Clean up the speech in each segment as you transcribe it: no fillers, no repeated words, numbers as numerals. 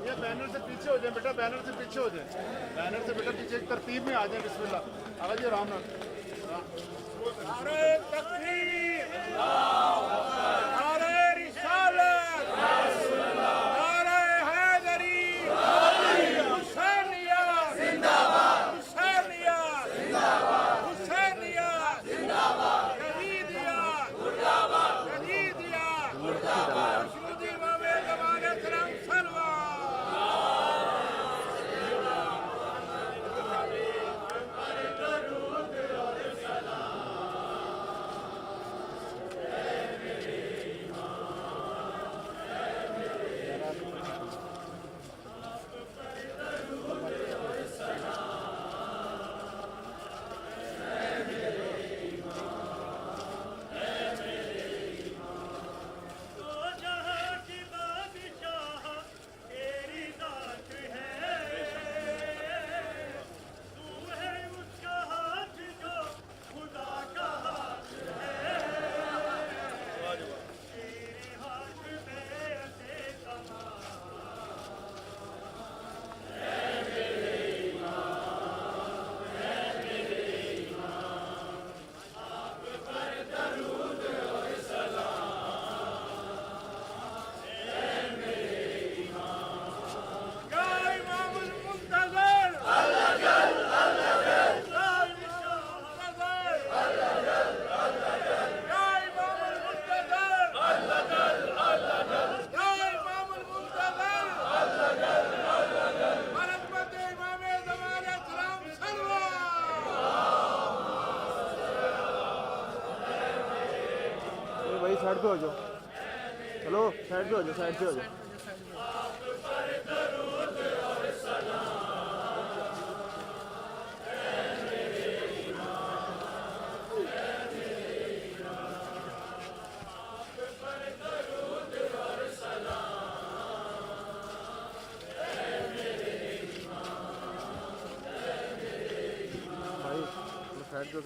یہ بینر سے پیچھے ہو جائیں بیٹا, بینر سے پیچھے ہو جائیں, بینر سے بیٹا پیچھے ایک ترتیب میں آ جائیں. بسم اللہ. آگے جی آرام نال. نعرہ تکبیر, نعرہ رسالت, نعرہ حیدری, حسینیہ زندہ باد, حسینیہ زندہ باد, حسینیہ زندہ باد, یزیدیہ مردہ باد, یزیدیہ مردہ باد. سائڈ پہ ہو جاؤ, چلو سائڈ پہ ہو جاؤ, سائڈ پہ ہو جاؤ. بھائی سائڈ پہ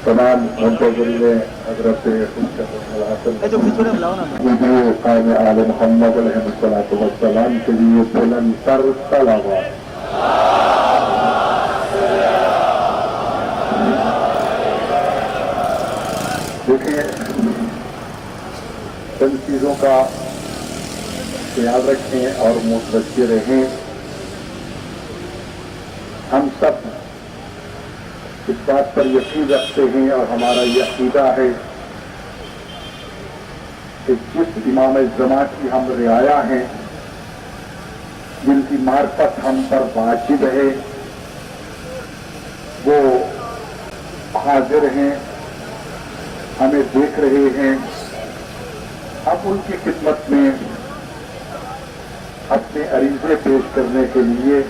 تمام منتظرین حضرت قائم آل محمد علیہ السلام کے لیے بلند تر صلوات. دیکھیں ان چیزوں کا خیال رکھیں اور متوجہ رہیں. ہم سب اس بات پر یقین رکھتے ہیں اور ہمارا یہ عقیدہ ہے کہ جس امام زمان کی ہم رعایا ہیں، جن کی معرفت ہم پر واجب ہے، وہ حاضر ہیں، ہمیں دیکھ رہے ہیں. اب ان کی خدمت میں اپنے عریضے پیش کرنے کے لیے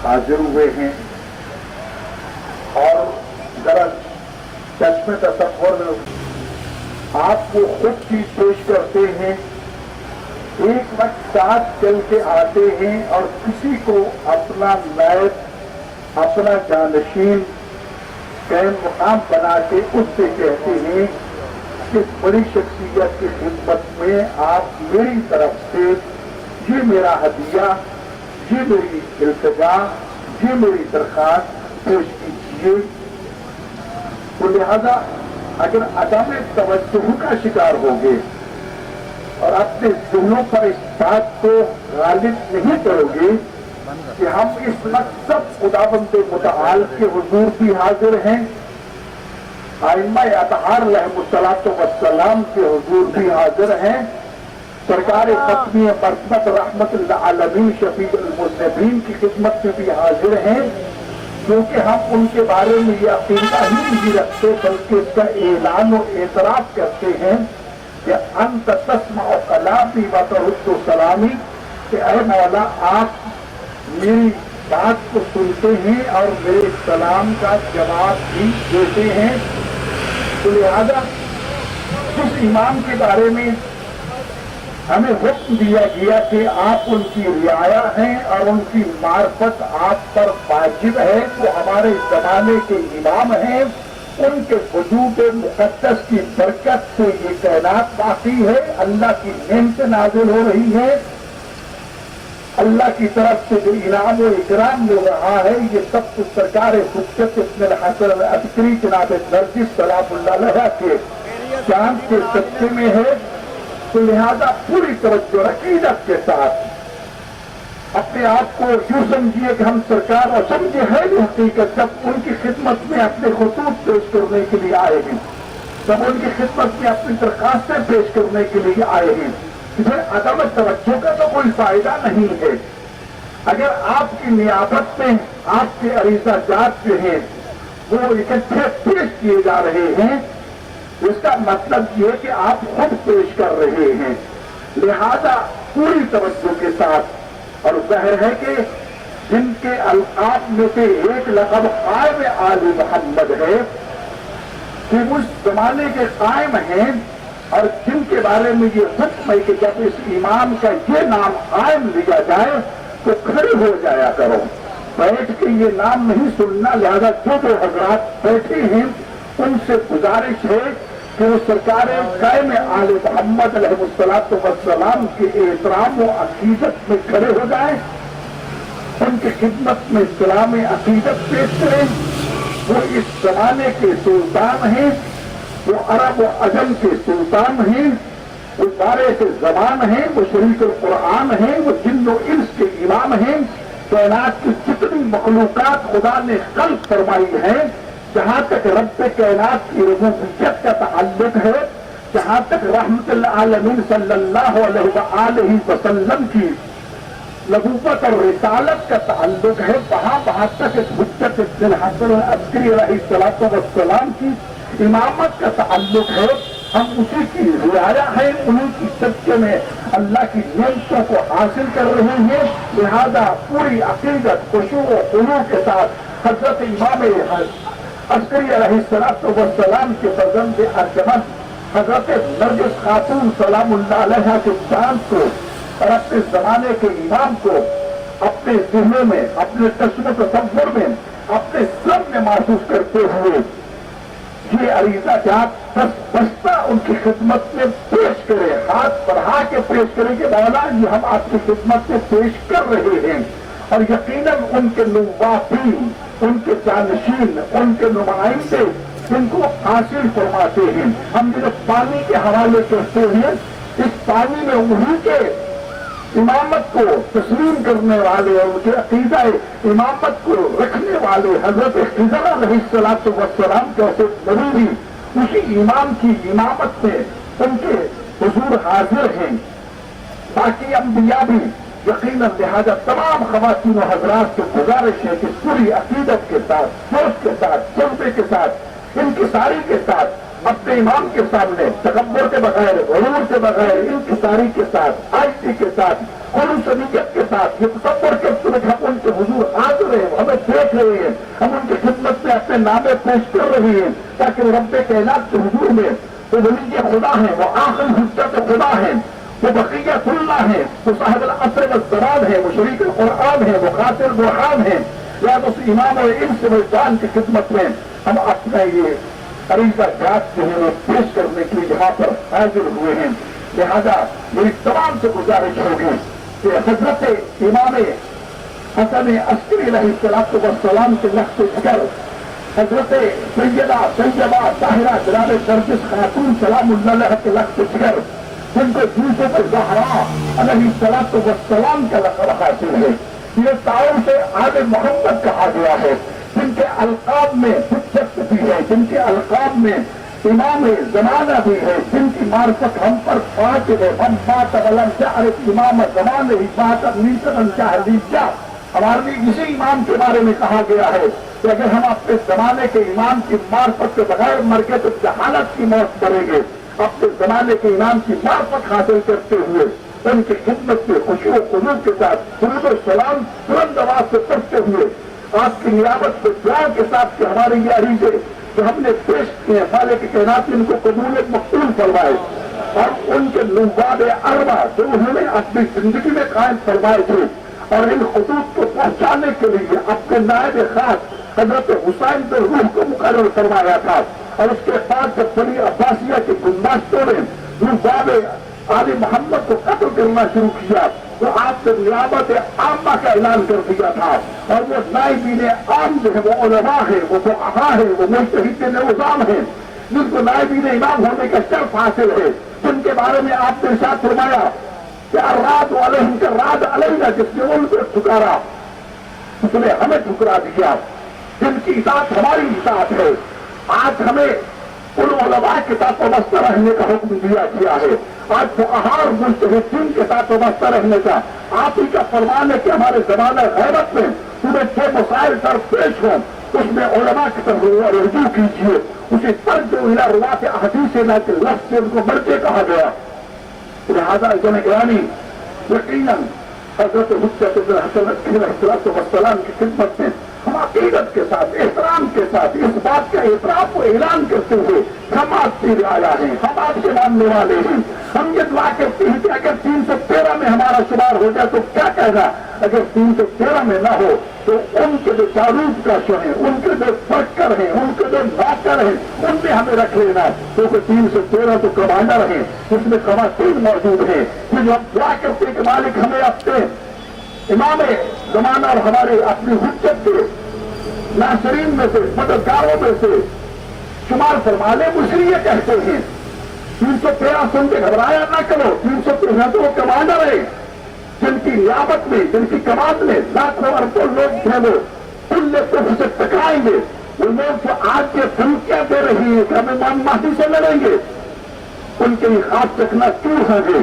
حاضر ہوئے ہیں. اور ذرا چشم تصور میں آپ کو خود چیز پیش کرتے ہیں، ایک وقت ساتھ چل کے آتے ہیں اور کسی کو اپنا نائب، اپنا جانشین قائم مقام بنا کے اس سے کہتے ہیں کہ بڑی شخصیت کی خدمت میں آپ میری طرف سے یہ میرا ہدیہ، یہ میری التجا، یہ میری درخواست پیش کیجیے. تو لہذا اگر عدم توجہ کا شکار ہوگے اور اپنے ذہنوں پر اس بات کو غالب نہیں کرو گے کہ ہم اس مقصد خداوند متعال کے حضور بھی حاضر ہیں، ائمہ اطہار علیہ السلام کے حضور بھی حاضر ہیں، سرکار ختمی مرتبت رحمت للعالمین شفیع المذنبین کی خدمت میں بھی حاضر ہیں، کیونکہ ہم ان کے بارے میں یہ عقیدہ ہی نہیں رکھتے بلکہ اس کا اعلان و اعتراف کرتے ہیں کہ انت تسمع کلامی و ترد سلامی، کہ اے مولا آپ میری بات کو سنتے ہیں اور میرے سلام کا جواب بھی دیتے ہیں. تو لہذا جس امام کے بارے میں ہمیں حکم دیا گیا کہ آپ ان کی رعایا ہیں اور ان کی معرفت آپ پر واجب ہے، وہ ہمارے زمانے کے امام ہیں، ان کے وجود مقدس کی برکت سے یہ کائنات باقی ہے، اللہ کی نعمت نازل ہو رہی ہے، اللہ کی طرف سے جو انعام و اکرام مل رہا ہے یہ سب کچھ سرکار حجت ابن الحسن العسکری جناب نرجس سلام اللہ علیہ کے چاند کے صدقے میں ہے. تو لہذا پوری توجہ عقیدت کے ساتھ اپنے آپ کو یوں سمجھیے کہ ہم سرکار، اور سمجھے ہے بھی حقیقت جب ان کی خدمت میں اپنے خطوط پیش کرنے کے لیے آئے ہیں، جب ان کی خدمت میں اپنی درخواستیں پیش کرنے کے لیے آئے ہیں، پھر عدم توجہ کا تو کوئی فائدہ نہیں ہے. اگر آپ کی نیابت میں آپ کے عریضہ جات جو ہیں وہ اکٹھے پیش کیے جا رہے ہیں، اس کا مطلب یہ کہ آپ خود پیش کر رہے ہیں. لہذا پوری توجہ کے ساتھ، اور ظاہر ہے کہ جن کے القاب میں سے ایک لقب قائم آل محمد ہے، کہ اس زمانے کے قائم ہیں اور جن کے بارے میں یہ حکم ہے کہ جب اس امام کا یہ نام قائم لیا جائے تو کھڑے ہو جایا کرو، بیٹھ کے یہ نام نہیں سننا. لہذا جو حضرات بیٹھے ہیں ان سے گزارش ہے کہ وہ سرکار قائم آل محمد علیہ السلام کے احترام و عقیدت میں کھڑے ہو جائیں، ان کی خدمت میں سلام عقیدت پیش کریں. وہ اس زمانے کے سلطان ہیں، وہ عرب و عجم کے سلطان ہیں، وہ وارث زبان ہیں، وہ شریف القرآن ہیں، وہ جن و انس کے امام ہیں. کائنات کی جتنی مخلوقات خدا نے خلق فرمائی ہیں، جہاں تک رب کائنات کی ربوبیت کا تعلق ہے، جہاں تک رحمت العالمین صلی اللہ علیہ وآلہ وسلم کی نبوت اور رسالت کا تعلق ہے، وہاں تک حجت بن الحسن العسکری علیہ السلام کی امامت کا تعلق ہے. ہم اسی کی رعایا ہے، انہیں کی سچے میں اللہ کی نعمتوں کو حاصل کر رہے ہیں. لہذا پوری عقیدت خشوع و خضوع کے ساتھ حضرت امام عسکری علیہ السلام کے فرزند ارجمند حضرت نرگس خاتون سلام اللہ علیہ کے چاند کو اور اپنے زمانے کے امام کو اپنے ذہن میں، اپنے قسم و تصور میں، اپنے سر میں محسوس کرتے ہوئے یہ عریضہ جات بستہ ان کی خدمت میں پیش کرے، ہاتھ بڑھا کے پیش کرے کہ مولا یہ ہم آپ کی خدمت میں پیش کر رہے ہیں. اور یقیناً ان کے نوابین، ان کے جانشین، ان کے نمائندے ان کو حاصل فرماتے ہیں. ہم جب پانی کے حوالے کرتے ہیں، اس پانی میں انہیں کے امامت کو تسلیم کرنے والے اور ان کے عقیدہ امامت کو رکھنے والے حضرت حضرت علیہ السلام جیسے ضروری اسی امام کی امامت میں ان کے حضور حاضر ہیں. باقی انبیاء بھی یقیناً. لہذا تمام خواتین و حضرات سے گزارش ہے کہ پوری عقیدت کے ساتھ، سوچ کے ساتھ، جذبے کے ساتھ، انکساری کے ساتھ اپنے امام کے سامنے تکبر کے بغیر، غرور کے بغیر، انکساری کے ساتھ، عاجزی کے ساتھ، خلوص نیت کے ساتھ یہ تصور کرتے ہوئے ہم ان کے حضور حاضر ہیں، ہمیں دیکھ رہے ہیں، ہم ان کی خدمت میں اپنے نامے پیش کر رہے ہیں تاکہ رب کائنات کے حضور میں وہ ولی خدا ہیں، وہ آخری حجت خدا ہیں، وہ بقیت اللہ ہیں، وہ صاحب العصر والزمان ہیں، وہ شریف القرآن ہیں، وہ خاطر برہان ہیں. یا تو اس امام اور ان سے جان کی خدمت میں ہم اپنا یہ عریضہ جات جو ہے وہ پیش کرنے کے لیے یہاں پر حاضر ہوئے ہیں. لہذا میری تمام سے گزارش ہوگی کہ حضرت امام حسن عسکری علیہ السلام کے نقش جگر حضرت سیدہ طیبہ طاہرہ جناب نرگس خاتون سلام اللہ علیہ کے نقش جگر جن کو یوسف الزہرا علیہ السلام کا لقب حاصل ہے، یہ تعاون سے آل محمد کہا گیا ہے، جن کے القاب میں حجت بھی ہے، جن کے القاب میں امام زمانہ بھی ہے، جن کی معرفت ہم پر واجب ہے. ہم بات غلط شعرت امام زمانے ہی بات نیتن شاہدیجہ. ہمارے لیے اسی امام کے بارے میں کہا گیا ہے کہ اگر ہم اپنے زمانے کے امام کی معرفت کے بغیر مر گئے تو جہالت کی موت مریں گے. اپنے زمانے کے امام کی معرفت حاصل کرتے ہوئے ان کی خدمت میں خشوع و خضوع کے ساتھ درود و سلام بلند آواز سے پڑھتے ہوئے آپ کی نیابت میں دعا کے ساتھ کہ ہمارے یہ عریضے جو ہم نے پیش کیے خالق کی کائنات ان کو قبول مقبول فرمائے اور ان کے نواب اربع جو انہوں نے اپنی زندگی میں قائم فرمائے تھے اور ان خطوط کو پہنچانے کے لیے اپنے نائب خاص حضرت حسین پر روح کو مقرر فرمایا تھا. اور اس کے بعد جب بنی عباسیہ کے گنباشوں نے نواب آل محمد کو قتل کرنا شروع کیا تو آپ سے نیابت عامہ کا اعلان کر دیا تھا. اور وہ نائبین عام جو ہے وہ علماء ہیں، وہ فقہاء ہیں، وہ مجتہدین نظام ہیں جن کو نائبین امام ہونے کا شرف حاصل ہے، جن کے بارے میں آپ نے ارشاد فرمایا کہ الراد علیہم کا راد علینا، جس نے ان کو ٹھکرا اس نے ہمیں ٹھکرا دیا، جن کی اطاعت ہماری اطاعت ہے. آج ہمیں ان علماء کے ساتھ وابستہ رہنے کا حکم دیا گیا ہے. آج فقہاء اور مجتہدین کے ساتھ وابستہ رہنے کا آپ ہی کا فرمان ہے کہ ہمارے زمانہ غیبت میں تمہیں جو مسائل در پیش ہوں اس میں علماء کی طرف رجوع کیجیے. اسی پر جو روات احادیث کے لفظ سے ان کو مرجع کہا گیا. لہٰذا گرامی یقیناً حضرت حجت بن الحسن علیہ السلام کی خدمت میں ہم عقیدت کے ساتھ احترام کے ساتھ اس بات کا اعتراف و اعلان کرتے ہوئے ہم آپ کی رعایا ہیں، ہم آپ کے ماننے والے ہیں. ہم یہ دعا کرتے ہیں کہ اگر 313 میں ہمارا شمار ہو جائے تو کیا کہنا، اگر 313 میں نہ ہو تو ان کے جو چارود کا شو ہیں، ان کے جو فرکر ہیں، ان کے جو نوکر ہیں، ان میں ہمیں رکھ لینا، کیونکہ 313 تو کمانڈر ہیں، اس میں خواتین موجود ہیں. کہ جو ہم دعا کرتے ہیں کہ مالک ہمیں اپنے امام زمانہ اور ہمارے اپنی حجت کے ناصرین میں سے، مددگاروں میں سے شمار فرما لے. اس لیے کہتے ہیں 313 سن کے گھبرایا نہ کرو. 313 تو وہ کمانڈر ہے جن کی نیابت میں، جن کی کمان میں لاکھوں اربوں لوگ تھے، وہ کل کفر سے ٹکرائیں گے. وہ لوگ جو آج یہ دھمکیاں دے رہی ہیں کہ ہم امام مہدی سے لڑیں گے، ان کے لیے خاص چکنا کیوں ہوں گے.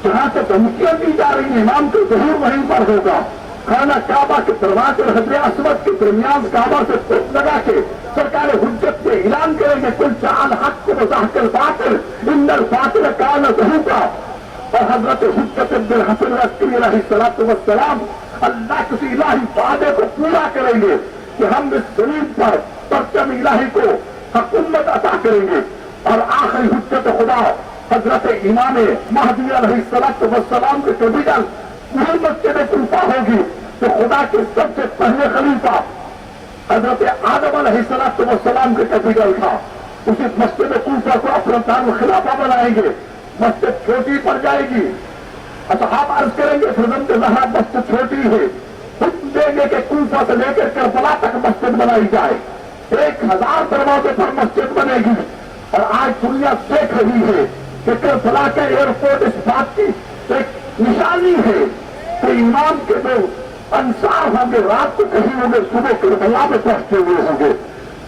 جہاں سے دھمکیاں دی جا رہی ہیں امام کا ظہور وہیں پر ہوگا. خانہ کعبہ کے دروازے اور حجر اسود کے درمیان کعبہ سے خود لگا کے سرکار حجت سے اعلان کریں گے کل جعل حق کو وضاحت الباطل ان الباطل کان زہوقا. اور حضرت حجت بن حسن عسکری علیہ السلام اللہ کسی الہی وعدے کو پورا کریں گے کہ ہم اس زمین پر پرچم الہی کو حکومت عطا کریں گے. اور آخری حجت خدا حضرت امام مہدی علیہ السلام کے کیپٹل وہی مسجد کوفہ ہوگی. تو خدا کے سب سے پہلے خلیفہ حضرت آدم علیہ السلام کے کیپٹل تھا. اسی مسجد کوفہ کو اپنا دارالخلافہ بنائیں گے. مسجد چھوٹی پڑ جائے گی. اصحاب عرض کریں گے فرزند زہرا مسجد چھوٹی ہے، حکم دیں گے کہ کوفہ سے لے کر کربلا تک مسجد بنائی جائے. 1000 دروازے پر مسجد بنے گی. اور آج دنیا دیکھ رہی ہے کہ کربلا کا ایئرپورٹ اس بات کی ایک نشانی ہے کہ امام کے جو انصار ہوں گے رات کو کہیں ہوں گے، صبح کربلا میں پہنچے ہوئے ہوں گے،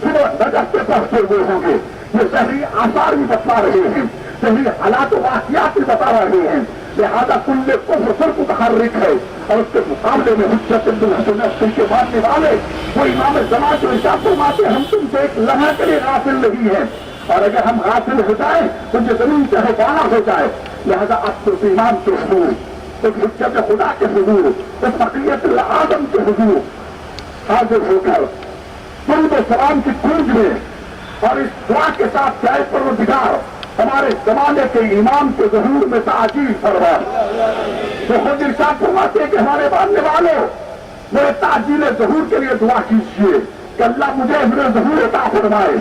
صبح نجف پہ پہنچے ہوئے ہوں گے. یہ ظاہری آثار بھی بتا رہے ہیں، ظاہری حالات و واقعات بھی بتا رہے ہیں. لہذا کل کفر فرق متحرک ہے اور اس کے مقابلے میں حجت بن حسن عسکری کے ماننے والے وہ امام زمان جو ارشاد فرماتے ہم تم سے ایک لمحہ کے لیے غافل نہیں ہے، اور اگر ہم غافل ہو جائیں تو یہ زمین چاہے بالا ہو جائے. لہذا اب تو امام کے حضور، اس حجت خدا کے حضور، اس بقیت العالم کے حضور حاضر ہو کر درود و سلام کی گونج میں اور اس دعا کے ساتھ چاہے پروردگار ہمارے زمانے کے امام کے ظہور میں تعجیل فرما. تو خود ارشاد فرماتے ہیں کہ ہمارے ماننے والوں میرے تعجیل ظہور کے لیے دعا کیجیے کہ اللہ مجھے میرے ظہور عطا فرمائے.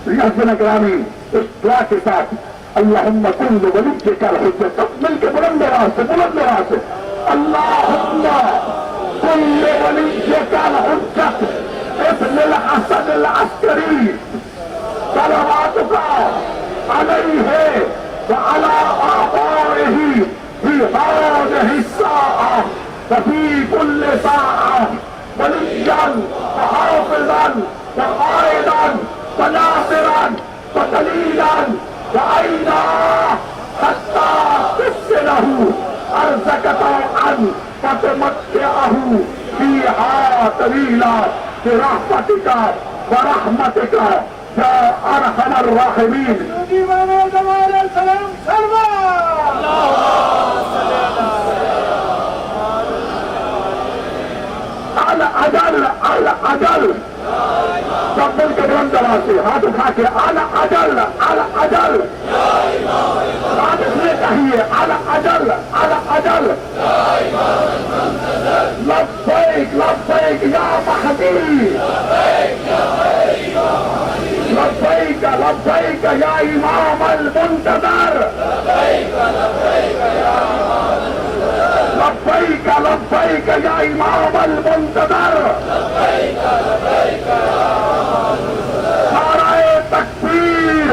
ریاض گرامی اس دعا کے ساتھ اللہم کن ولیک الحجت، سب مل کے بلند آواز سے اللہم کن ولیک الحجت ابن الاسد العسکری صلواتک علیہ وعلی آبائہ فی ہذہ الساعہ وفی کل ساعہ ولیا وحافظا وقائدا وناصرا ودلیلا وعینا حتی تسلہ ارزق طوعا فتمتعہ فیہا طویلا برحمتک ورحمتک یا ارحم الراحمین. الاجل الاجل سب مل کے بلند آواز سے ہاتھ اٹھا کے الاجل الاجل بات اس لیے کہیے الاجل الاجل لبیک لبیک یا مہدی لبیک لبیک یا امام المنتظر لبیک لبیک یا امام المنتظر. نعرہ تکبیر،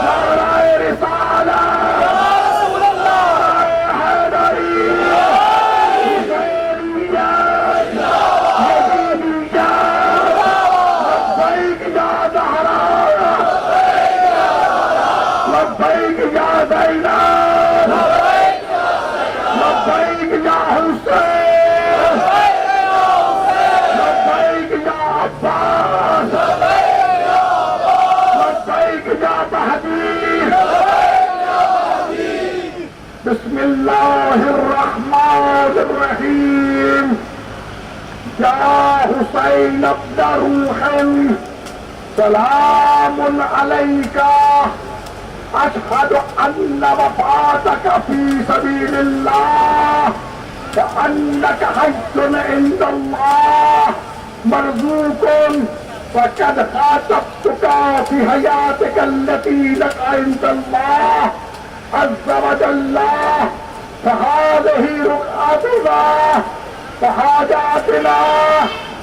نعرہ رسالت، نعرہ حیدری، حسینیت، یزیدیت، لبیک یا زہرا، لبیک یا زینب، لبیک یا حسین، لبیک یا عباس، لبیک یا مہدی. بسم اللہ الرحمن الرحیم. یا حسین ابن روح سلام علیکا اشہد ان وفاتک فی سبیل اللہ وانک حی عند اللہ مرزوق وقد خاطبتک فی حیاتک التی لک عند اللہ عز وجل فهذه رقعتنا فحاجاتنا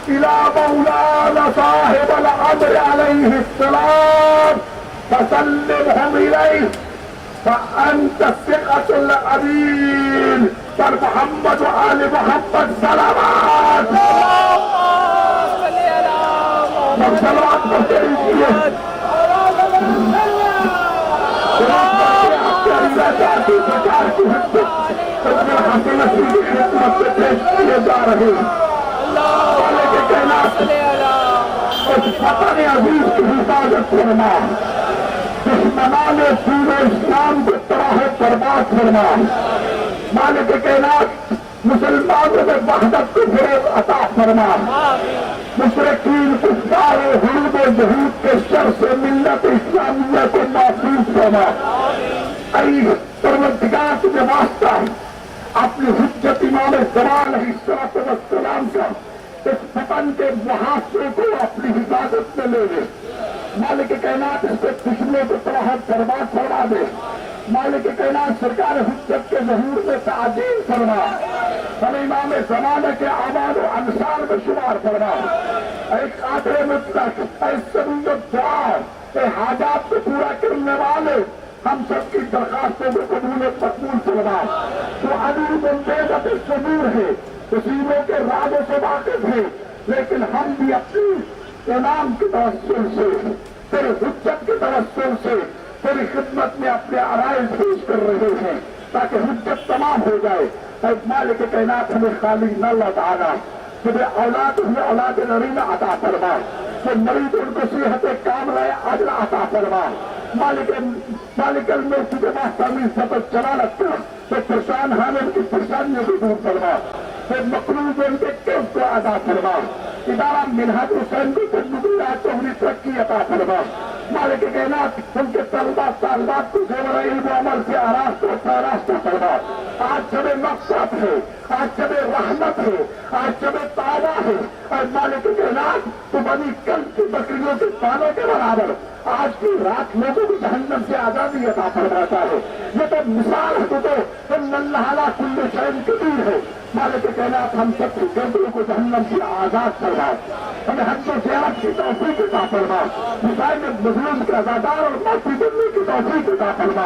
إلى مولانا صاحب الأمر عليه السلام فسلمهم إليه فأنت الثقة الأمين فمحمد وآل محمد صلوات وطن عزیز کی حفاظت فرما دشمنان پورے اسلام کو تباہ برباد فرما مالک کائنات مسلمانوں میں وحدت کو فروغ عطا فرما مشرکین کفار و حروب و یہود کے شر سے ملت اسلامیہ کو محفوظ فرما اے پروردگار تجھے واسطہ اپنی حجت امام زمان علیہ السلام کا اس وطن کے محاصرے کو اپنی حفاظت میں لے لے مالک کائنات اس کے دشمنوں کو تباہ برباد فرما دے مالک کائنات سرکار حجت کے ظہور میں تعظیم فرما ہمیں امام زمانہ کے اعمال و انصار میں شمار فرما اے قادر مطلق اے سمیع الدعاء اے حاجات کو پورا کرنے والے ہم سب کی درخواستوں کو قبول مقبول فرما تو علیم الغیب الصدور ہے مصیبوں کے رازوں سے واقف ہے لیکن ہم بھی اپنی امام کے توسل سے تیرے حجت کے توسل سے تیری خدمت میں اپنے عرائض پیش کر رہے ہیں تاکہ حجت تمام ہو جائے اے مالک کائنات ہمیں خالی نہ لوٹانا تمہیں اولاد ہمیں اولاد نرینہ عطا فرما تو مریض ان کو صحت کاملہ اجر عطا فرما مالک الملک کے باستانی سبب چلا رکھتا تو پریشان حالت کی پریشانیوں کو دور فرما پھر مقروض ان کے قرض کو ادا فرما ادارہ منہاج-ul-Hussain کو کو انہیں ترقی عطا فرما مالک کائنات ان کے طلبہ طالبات کو زیور علم و عمل سے آراستہ پیراستہ فرما آج شب مقصد ہے آج شب رحمت ہے آج شب توبہ ہے اور مالک کائنات تو بنی کل کی بکریوں کے پالوں کے برابر آج کی رات لوگوں کو جہنم سے آزادی عطا فرماتا ہے یہ تو مثال ہے تو ان اللہ علی کل شیء قدیر ہے مالک کائنات ہم سب کی گردوں کو جہنم سے آزاد فرما ہمیں حج و زیارت کی توفیق عطا فرما حسین مظلوم کے عزادار اور معافی دینے کی توفیق عطا فرما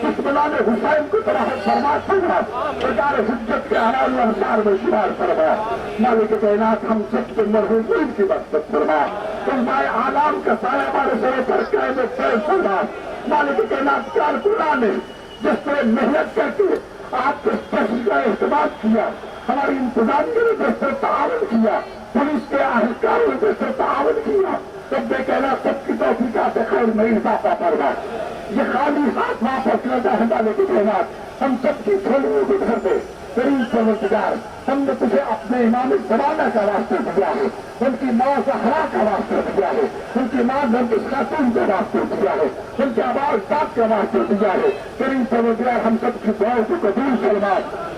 اس بلال حسین کو طرح فرمات فرما سرکار حجت کے اعمال و انصار میں شمار فرما مالک کائنات ہم سب کے مرحومین کی مغفرت فرما علماء اعلام کا سایہ ہمارے سر پر قائم فیض فرما مالک کائنات کارکنان نے جس طرح محنت کر کے آپ کے فیصل کا اہتمام کیا ہماری انتظامیہ نے جس طرح تعاون کیا پولیس کے اہلکاروں نے جس طرح تعاون کیا تب بے کہنا سب کی توفیقات خیر میں اضافہ فرما یہ خالی ہاتھ واپس لیتا ہے مالک کائنات ہم سب کی جھولیوں کو بھر دے کریم پروردگار ہم نے تجھے اپنے امام زمانہ کا واسطہ دیا ہے ان کی ماں زہرا کا واسطہ دیا ہے ان کی ماں نرگس خاتون کا واسطہ دیا ہے ان کے آواز صاحب کا واسطہ دیا ہے کریم پروردگار ہم سب کی دعاؤں کو قبول فرما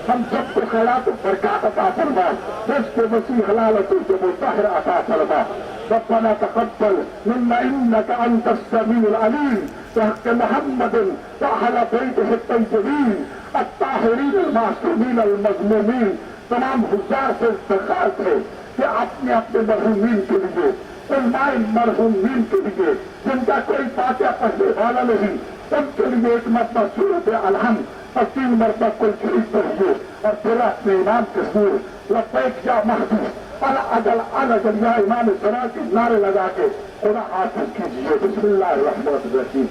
ہم سب کو خیرات و برکات عطا فرما رزق وسیع حلالت و مطہر عطا فرما ربنا تقبل منا انك انت السميع العليم بحق محمد وعلى بيته الطيبين الطاہرین المعصومین المظلومین تمام حضار سے درخواست ہے کہ اپنے اپنے مرحومین کے لیے علماء مرحومین کے لیے جن کا کوئی فاتحہ پڑھنے والا نہیں ان کے لیے ایک مرتبہ سورۃ الحمد اور 3 مرتبہ کل شریف پڑھیے اور پھر اپنے امام کے حضور لبیک یا محبوب الاجل الاجل یا امام صلاح کے نعرے لگا کے خدا حاصل کیجیے بسم اللہ الرحمن الرحیم